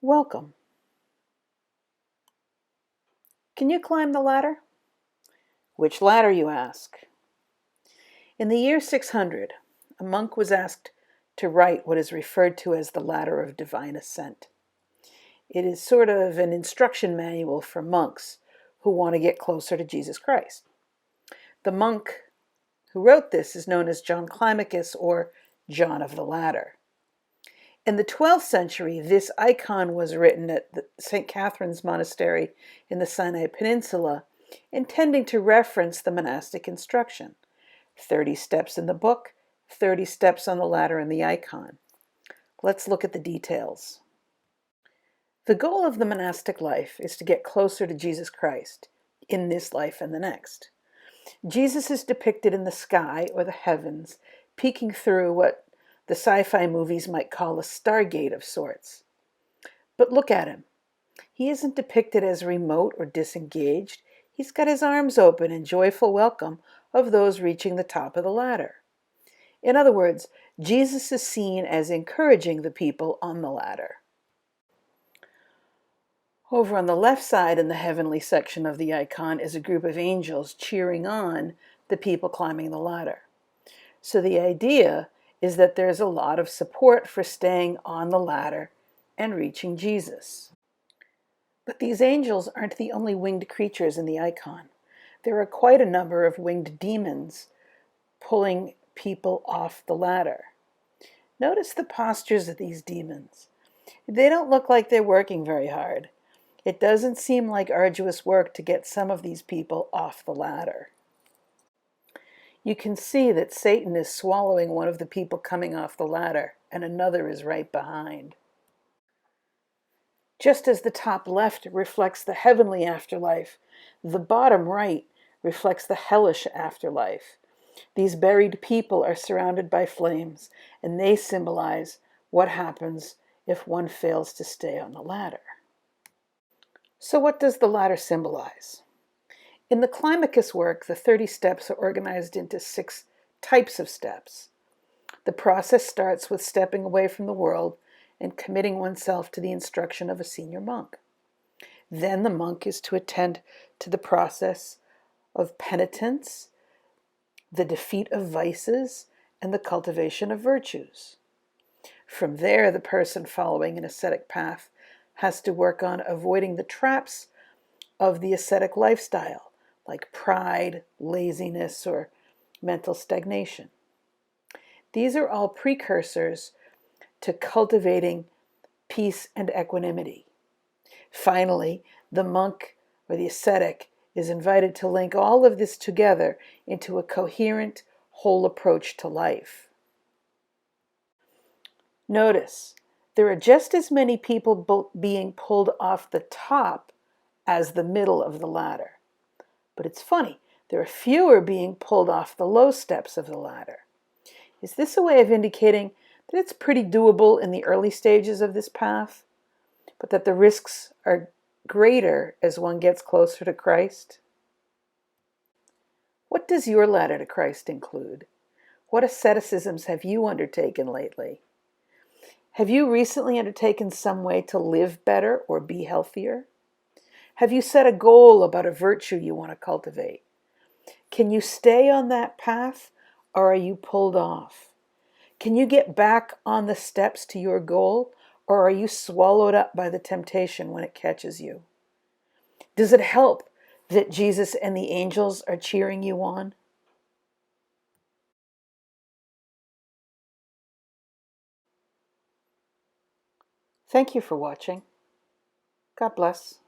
Welcome. Can you climb the ladder? Which ladder, you ask? In the year 600, a monk was asked to write what is referred to as the Ladder of Divine Ascent. It is sort of an instruction manual for monks who want to get closer to Jesus Christ. The monk who wrote this is known as John Climacus, or John of the Ladder. In the 12th century, this icon was written at St. Catherine's Monastery in the Sinai Peninsula, intending to reference the monastic instruction. 30 steps in the book, 30 steps on the ladder in the icon. Let's look at the details. The goal of the monastic life is to get closer to Jesus Christ in this life and the next. Jesus is depicted in the sky or the heavens, peeking through what the sci-fi movies might call a stargate of sorts. But look at him. He isn't depicted as remote or disengaged. He's got his arms open in joyful welcome of those reaching the top of the ladder. In other words, Jesus is seen as encouraging the people on the ladder. Over on the left side in the heavenly section of the icon is a group of angels cheering on the people climbing the ladder. So the idea is that there's a lot of support for staying on the ladder and reaching Jesus. But these angels aren't the only winged creatures in the icon. There are quite a number of winged demons pulling people off the ladder. Notice the postures of these demons. They don't look like they're working very hard. It doesn't seem like arduous work to get some of these people off the ladder. You can see that Satan is swallowing one of the people coming off the ladder, and another is right behind. Just as the top left reflects the heavenly afterlife, the bottom right reflects the hellish afterlife. These buried people are surrounded by flames, and they symbolize what happens if one fails to stay on the ladder. So what does the ladder symbolize? In the Climacus work, the 30 steps are organized into 6 types of steps. The process starts with stepping away from the world and committing oneself to the instruction of a senior monk. Then the monk is to attend to the process of penitence, the defeat of vices, and the cultivation of virtues. From there, the person following an ascetic path has to work on avoiding the traps of the ascetic lifestyle, like pride, laziness, or mental stagnation. These are all precursors to cultivating peace and equanimity. Finally, the monk or the ascetic is invited to link all of this together into a coherent, whole approach to life. Notice, there are just as many people being pulled off the top as the middle of the ladder. But it's funny, there are fewer being pulled off the low steps of the ladder. Is this a way of indicating that it's pretty doable in the early stages of this path, but that the risks are greater as one gets closer to Christ? What does your ladder to Christ include? What asceticisms have you undertaken lately? Have you recently undertaken some way to live better or be healthier? Have you set a goal about a virtue you want to cultivate? Can you stay on that path, or are you pulled off? Can you get back on the steps to your goal, or are you swallowed up by the temptation when it catches you? Does it help that Jesus and the angels are cheering you on? Thank you for watching. God bless.